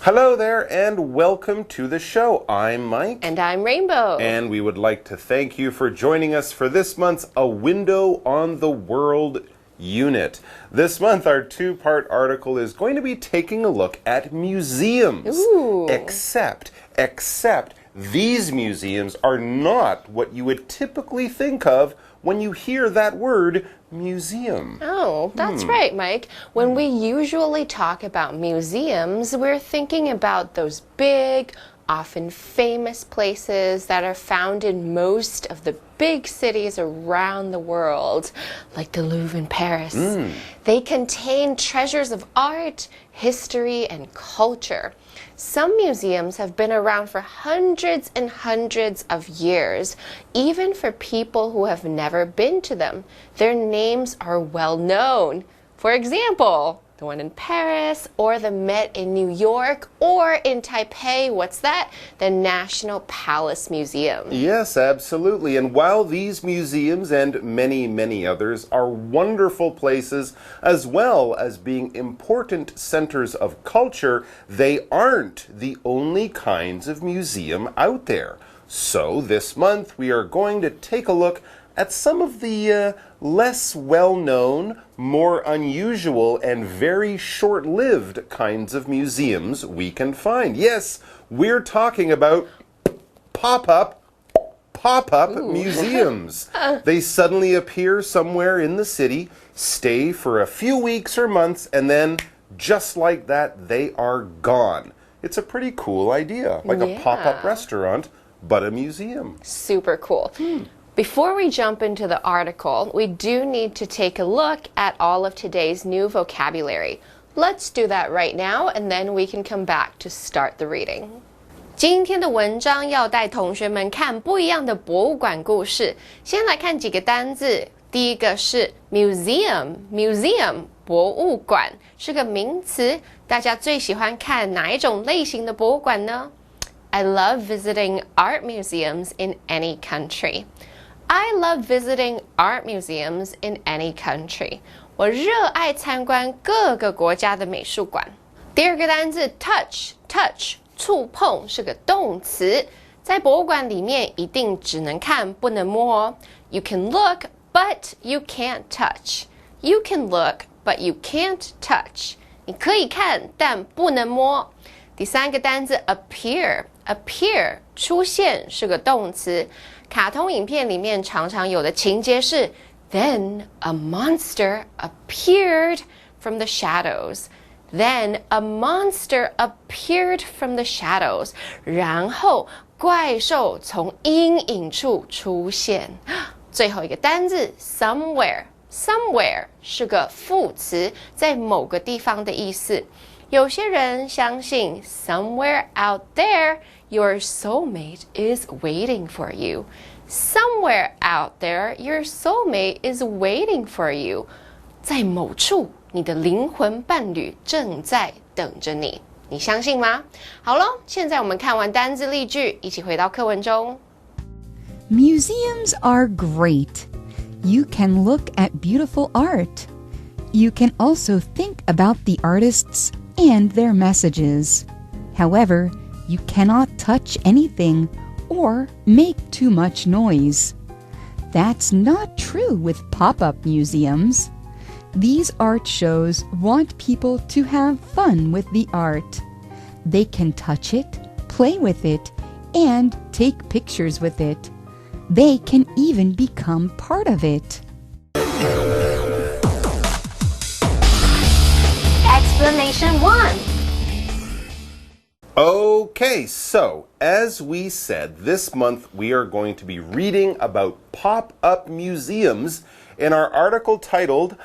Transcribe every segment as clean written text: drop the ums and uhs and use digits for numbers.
Hello there and welcome to the show. I'm Mike. And I'm Rainbow. And we would like to thank you for joining us for this month's A Window on the World unit. This month, our two-part article is going to be taking a look at museums. Ooh. Except these museums are not what you would typically think of when you hear that word museum. Oh, that's right, Mike. When we usually talk about museums, we're thinking about those big, often famous places that are found in most of the big cities around the world, like the Louvre in Paris. They contain treasures of art, history, and culture. Some museums have been around for hundreds and hundreds of years, even for people who have never been to them. Their names are well known. For example, the one in Paris, or the Met in New York, or in Taipei, what's that? The National Palace Museum. Yes, absolutely. And while these museums and many, many others are wonderful places, as well as being important centers of culture, they aren't the only kinds of museum out there. So this month we are going to take a look at some of the less well-known, more unusual, and very short-lived kinds of museums we can find. Yes, we're talking about pop-up museums. They suddenly appear somewhere in the city, stay for a few weeks or months, and then, just like that, they are gone. It's a pretty cool idea, like a pop-up restaurant, but a museum. Super cool. Before we jump into the article, we do need to take a look at all of today's new vocabulary. Let's do that right now, and then we can come back to start the reading. 今天的文章要带同学们看不一样的博物馆故事。先来看几个单字。第一个是 museum， 博物馆是个名词。大家最喜欢看哪一种类型的博物馆呢？ I love visiting art museums in any country. I love visiting art museums in any country. 我热爱参观各个国家的美术馆。第二个单字 touch， 触碰是个动词，在博物馆里面一定只能看不能摸哦。You can look, but you can't touch. You can look, but you can't touch. 你可以看，但不能摸。第三个单字 appear， 出现是个动词。卡通影片里面常常有的情节是 Then a monster appeared from the shadows. Then a monster appeared from the shadows. 然后怪兽从阴影处出现。最后一个单字 somewhere 是个副词，在某个地方的意思。有些人相信 somewhere out there your soulmate is waiting for you. Somewhere out there, your soulmate is waiting for you. 在某处，你的灵魂伴侣正在等着你。你相信吗？好咯，现在我们看完单字例句，一起回到课文中。Museums are great. You can look at beautiful art. You can also think about the artists and their messages. However, you cannot touch anything or make too much noise. That's not true with pop-up museums. These art shows want people to have fun with the art. They can touch it, play with it, and take pictures with it. They can even become part of it. Explanation 1. Okay, so as we said, this month we are going to be reading about pop-up museums in our article titled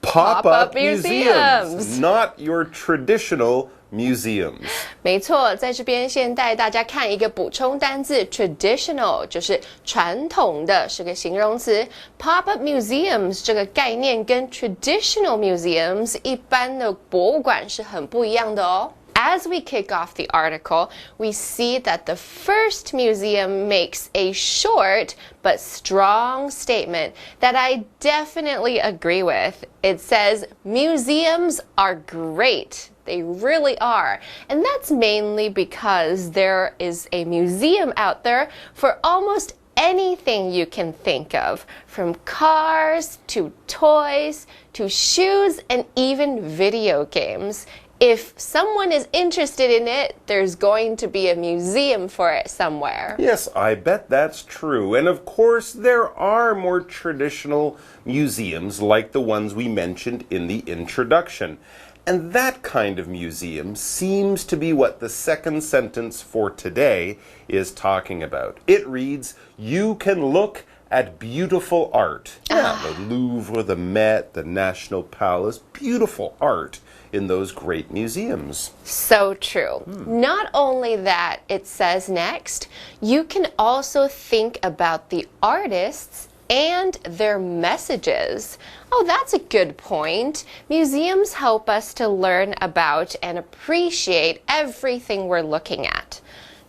Pop-up Museums, not your traditional museums. 没错，在这边先带大家看一个补充单字 traditional， 就是传统的，是个形容词。Pop-up museums 这个概念跟 traditional museums 一般的博物馆是很不一样的哦。As we kick off the article, we see that the first museum makes a short but strong statement that I definitely agree with. It says, museums are great. They really are. And that's mainly because there is a museum out there for almost anything you can think of, from cars to toys to shoes and even video games. If someone is interested in it, there's going to be a museum for it somewhere. Yes, I bet that's true. And of course, there are more traditional museums like the ones we mentioned in the introduction. And that kind of museum seems to be what the second sentence for today is talking about. It reads, you can look at beautiful art. Yeah, the Louvre, the Met, the National Palace, beautiful art in those great museums. So true. Not only that, it says next, you can also think about the artists and their messages. Oh, that's a good point. Museums help us to learn about and appreciate everything we're looking at.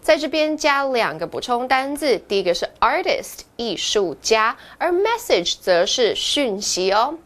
在这边加两个补充单字，第一个是 artist 艺术家，而 message 则是讯息哦。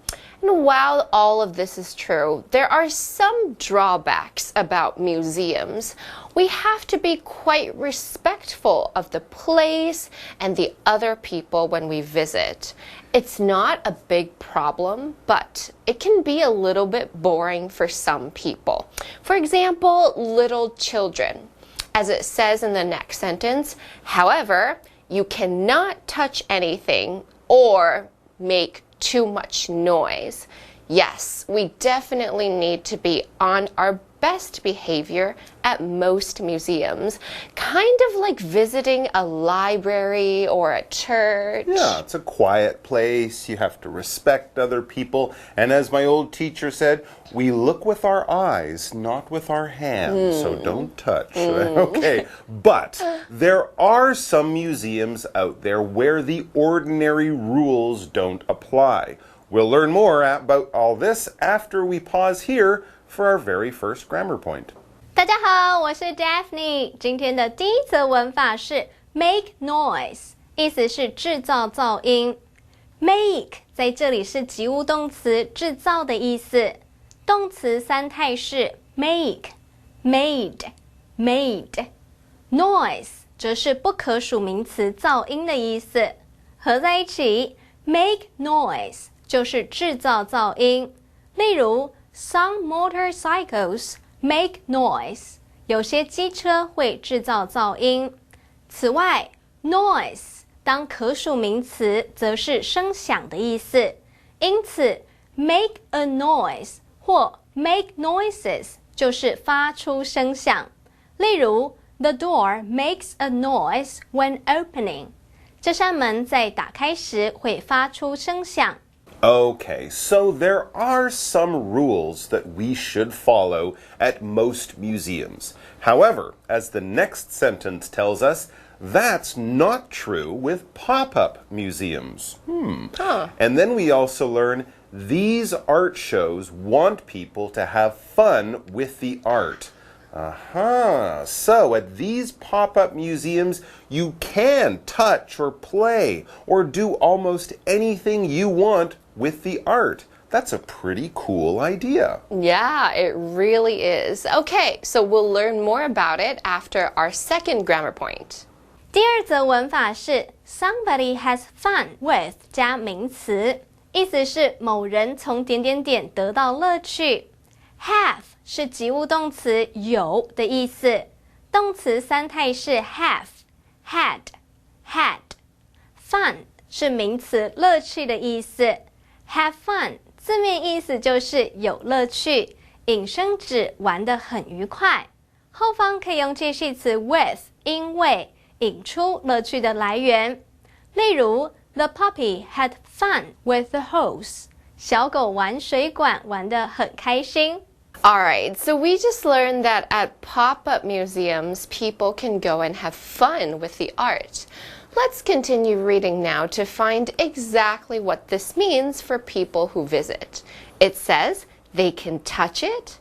And while all of this is true, there are some drawbacks about museums. We have to be quite respectful of the place and the other people when we visit. It's not a big problem, but it can be a little bit boring for some people. For example, little children. As it says in the next sentence, however, you cannot touch anything or make too much noise. Yes, we definitely need to be on our best behavior at most museums, kind of like visiting a library or a church. Yeah, it's a quiet place. You have to respect other people. And as my old teacher said, we look with our eyes, not with our hands. So don't touch. Okay, but there are some museums out there where the ordinary rules don't apply. We'll learn more about all this after we pause here for our very first grammar point. 大家好，我是 Daphne。今天的第一则文法是 make noise， 意思是制造噪音。make 在这里是及物动词，制造的意思。动词三态式 make、made、made。noise 则是不可数名词噪音的意思。合在一起 make noise 就是制造噪音。例如Some motorcycles make noise. 有些机车会制造噪音。此外 ，noise 当可数名词，则是声响的意思。因此 ，make a noise 或 make noises 就是发出声响。例如 ，The door makes a noise when opening. 这扇门在打开时会发出声响。Okay, so there are some rules that we should follow at most museums. However, as the next sentence tells us, that's not true with pop-up museums. And then we also learn these art shows want people to have fun with the art. So at these pop-up museums, you can touch or play or do almost anything you want with the art. That's a pretty cool idea. Yeah, it really is. Okay, so we'll learn more about it after our second grammar point. 第二则文法是 somebody has fun with 加名词，意思是某人从点点点得到乐趣。have 是及物动词有的意思，动词三态式 have、had、had。fun 是名词乐趣的意思。Have fun 字面意思就是有乐趣，引申指玩得很愉快。后方可以用介系词 with 因为引出乐趣的来源。例如 The puppy had fun with the hose. 小狗玩水管玩得很开心。Alright, so we just learned that at pop-up museums, people can go and have fun with the art. Let's continue reading now to find exactly what this means for people who visit. It says they can touch it,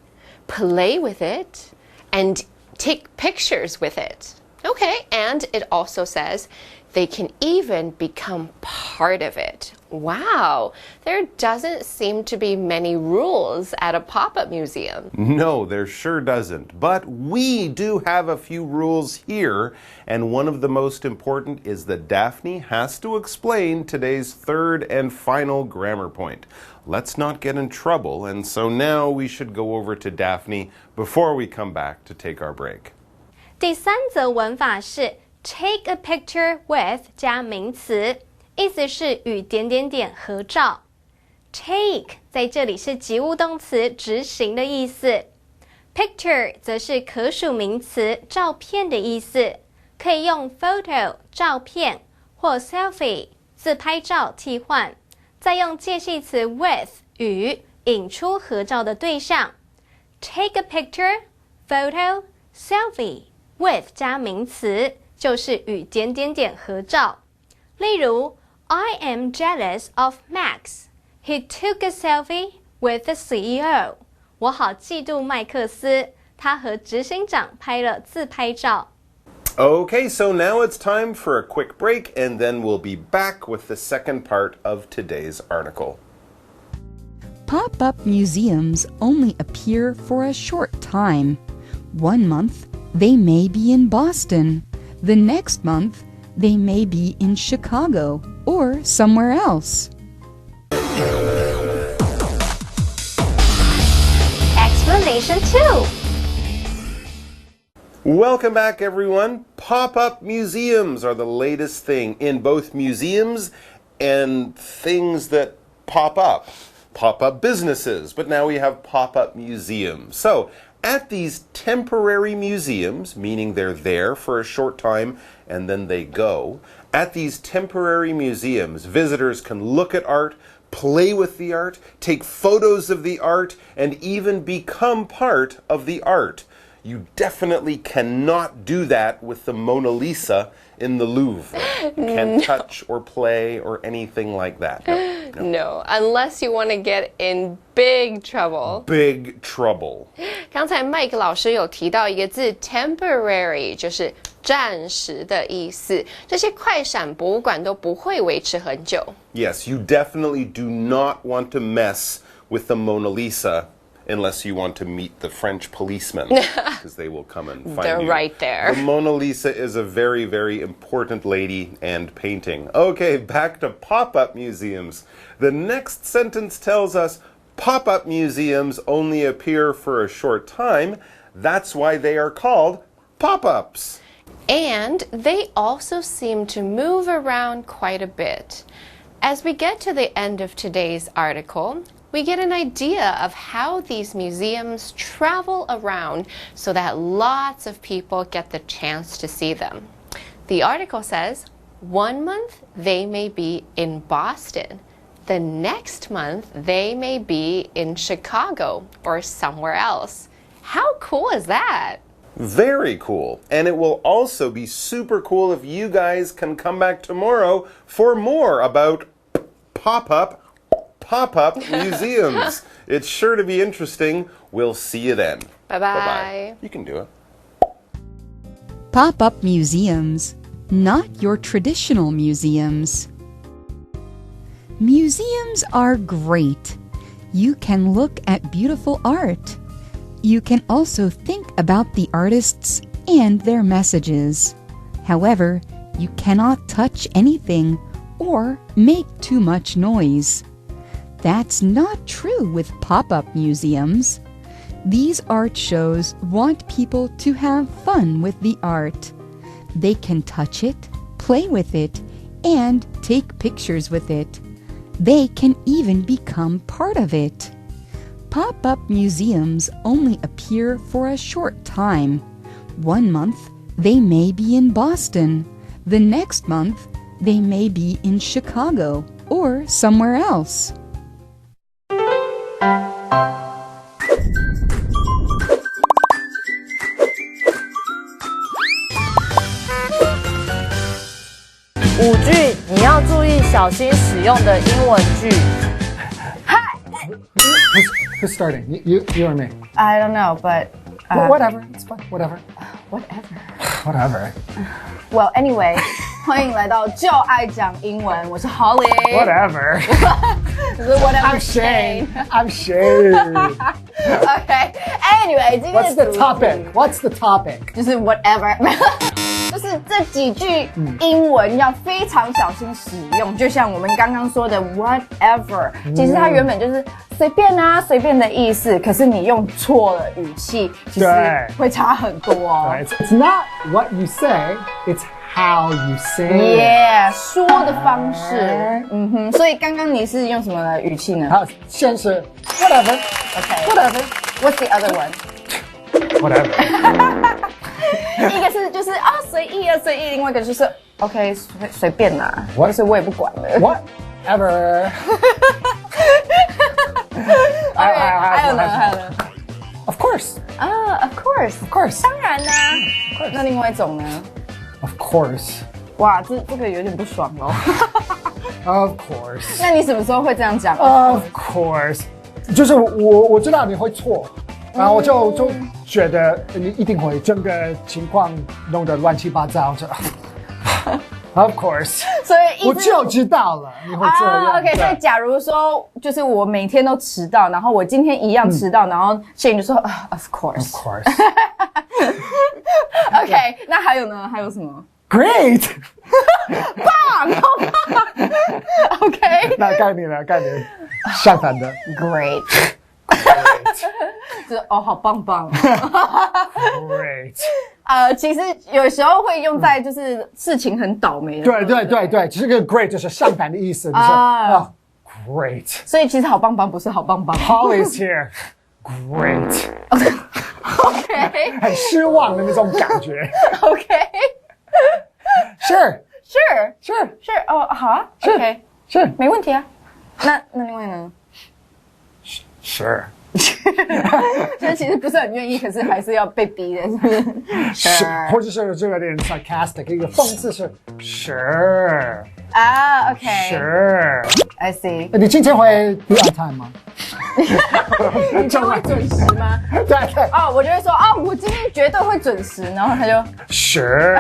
play with it, and take pictures with it. Okay, and it also says They can even become part of it. Wow, there doesn't seem to be many rules at a pop-up museum. No, there sure doesn't. But we do have a few rules here, and one of the most important is that Daphne has to explain today's third and final grammar point. Let's not get in trouble, and so now we should go over to Daphne before we come back to take our break. 第三则文法是 take a picture with 加名词，意思是与点点点合照。take 在这里是及物动词，执行的意思。picture 则是可数名词，照片的意思，可以用 photo 照片或 selfie 自拍照替换，再用介系词 with 与引出合照的对象。take a picture, photo, selfie with 加名词。就是与点点点合照。例如 I am jealous of Max. He took a selfie with the CEO. 我好嫉妒麦克斯，他和执行长拍了自拍照。Okay, so now it's time for a quick break, and then we'll be back with the second part of today's article. Pop-up museums only appear for a short time. 1 month, they may be in Boston. The next month, they may be in Chicago or somewhere else. Explanation 2. Welcome back, everyone. Pop-up museums are the latest thing in both museums and things that pop up. Pop-up businesses, but now we have pop-up museums. So, at these temporary museums, meaning they're there for a short time and then they go, at these temporary museums, visitors can look at art, play with the art, take photos of the art, and even become part of the art. You definitely cannot do that with the Mona Lisa in the Louvre. You can't touch or play or anything like that. No, unless you want to get in big trouble. Big trouble. 刚才 Mike 老师有提到一个字 temporary， 就是暂时的意思。这些快闪博物馆都不会维持很久。Yes, you definitely do not want to mess with the Mona Lisa unless you want to meet the French policemen, because they will come and find They're you. right there. The Mona Lisa is a very, very important lady and painting. Okay, back to pop-up museums. The next sentence tells us pop-up museums only appear for a short time. That's why they are called pop-ups. And they also seem to move around quite a bit. As we get to the end of today's article, we get an idea of how these museums travel around so that lots of people get the chance to see them. The article says, 1 month they may be in Boston. The next month they may be in Chicago or somewhere else. How cool is that? Very cool. And it will also be super cool if you guys can come back tomorrow for more about pop-up museums. It's sure to be interesting. We'll see you then. Bye-bye. Bye-bye. You can do it. Pop-up museums, not your traditional museums. Museums are great. You can look at beautiful art. You can also think about the artists and their messages. However, you cannot touch anything or make too much noise. That's not true with pop-up museums. These art shows want people to have fun with the art. They can touch it, play with it, and take pictures with it. They can even become part of it. Pop-up museums only appear for a short time. 1 month, they may be in Boston. The next month, they may be in Chicago or somewhere else. Hi. Who's starting? You or me? I don't know, but Whatever. It's fine. Whatever. whatever. Whatever. Well, anyway, 欢迎来到就爱讲英文，我是 Holly。Whatever. 我是 Whatever I'm Shane. I'm Shane. OK. Anyway， 今天 What's the topic? What's the topic? 就是 whatever， 就是这几句英文要非常小心使用，就像我们刚刚说的 whatever， 其实它原本就是随便啊，随便的意思，可是你用错了语气，其实会差很多哦。It's not what you say, it's how you say. Yeah， 说的方式。所以刚刚你是用什么语气呢？好，先是 whatever. OK. Whatever. What's the other one? Whatever. 一个是就是啊随意啊随意，另外一个就是 OK 随便啦，就是我也不管了。Whatever. 还有呢？ Of course. Of course. 当然啦。那另外一种呢 Of course. 哇，这个有点不爽哦。Of course. 那你什么时候会这样讲 Of course. 就是我知道你会错，然后我就觉得你一定会整个情况弄得乱七八糟。Of course. 所以我就知道了你会这样。OK， 所以假如说就是我每天都迟到，然后我今天一样迟到，然后Shane就说Of course. Of course. OK， 那还有呢？还有什么 Great. 棒，好棒。OK， 那概念相反的 Great， 就是好棒棒。Great. 其实有时候会用在就是事情很倒霉的。对，这个 great 就是相反的意思，就是great. 所以其实好棒棒不是好棒棒。Holly's here. Great. OK， 很失望的那种感觉。OK， Sure. 哦，好啊 ，OK， 是没问题啊。那另外呢 ？Sure. 就是其实不是很愿意，可是还是要被逼的，是不是？是，或者是这个有点 sarcastic， 一个讽刺是 Sure. 啊 ，OK。Sure. I see。你今天会 be on time 吗？你就会准时吗？对。哦，我就会说我今天绝对会准时，然后他就 Sure.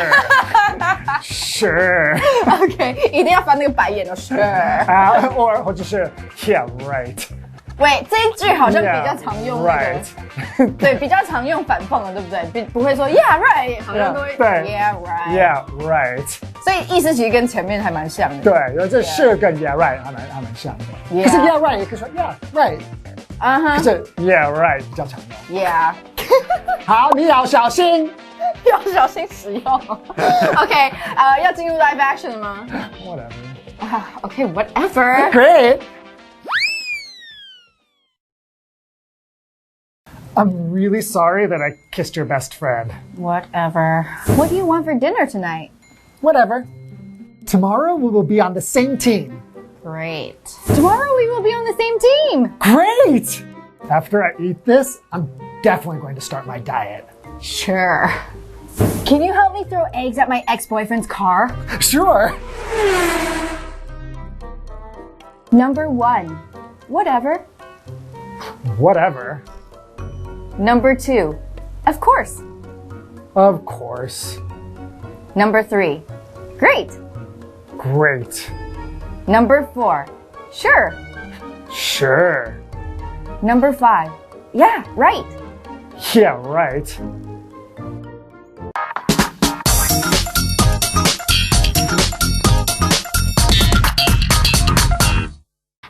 Sure. OK， 一定要翻那个白眼的 Sure。或者是 Yeah, right. 喂，这一句好像比较常用那个 right. 对，比较常用反讽的，对不对？不会说 Yeah right， 好像都会 Yeah right。 Yeah, right. 所以意思其实跟前面还蛮像的。对，然后这是跟 Yeah, right 还蛮像的。可是 Yeah, right 也可以说 Yeah, right。可是 Yeah, right 比较常用。Yeah。好，你要小心。要小心使用。OK， 要进入 live action 了吗 Whatever. OK whatever. Great. I'm really sorry that I kissed your best friend. Whatever. What do you want for dinner tonight? Whatever. Tomorrow we will be on the same team. Great. Tomorrow we will be on the same team. Great! After I eat this, I'm definitely going to start my diet. Sure. Can you help me throw eggs at my ex-boyfriend's car? Sure. Number 1. Whatever. Whatever. Number 2. Of course. Of course. Number 3. Great. Great. Number 4. Sure. Sure. Number 5. Yeah, right. Yeah, right.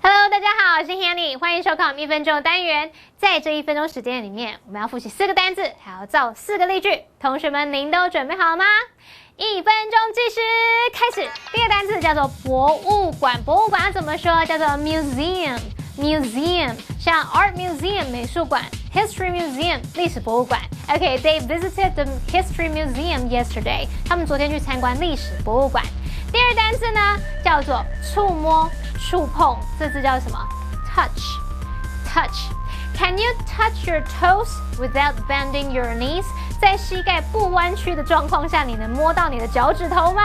Hello， 大家好，我是 Hanny， 欢迎收看我们1分钟单元。在这1分钟时间里面，我们要复习4个单字，还要造4个例句。同学们，您都准备好了吗？1分钟计时开始。第一个单词叫做博物馆，博物馆要怎么说？叫做 museum。museum 像 art museum 美术馆 ，history museum 历史博物馆。Okay, they visited the history museum yesterday。他们昨天去参观历史博物馆。第二单词呢，叫做触摸、触碰，这字叫什么 ？touch。Can you touch your toes without bending your knees？ 在膝盖不弯曲的状况下，你能摸到你的脚趾头吗？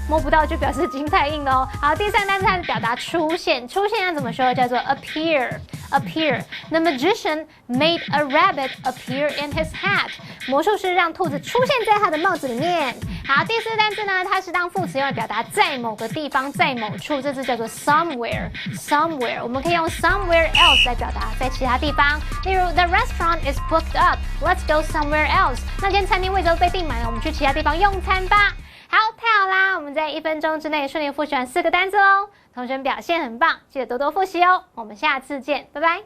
摸不到就表示筋太硬喽。好，第三单词它是表达出现，出现要怎么说？叫做 appear。appear. The magician made a rabbit appear in his hat. 魔术师让兔子出现在他的帽子里面。好，第4个单字呢，它是当副词用来表达在某个地方，在某处，这字叫做 somewhere. Somewhere， 我们可以用 somewhere else 来表达在其他地方。例如 The restaurant is booked up. Let's go somewhere else. 那间餐厅位置都被订满了，我们去其他地方用餐吧。好，太好啦！我们在1分钟之内顺利复习完4个单字喽。同学们表现很棒，记得多多复习哦。我们下次见，拜拜。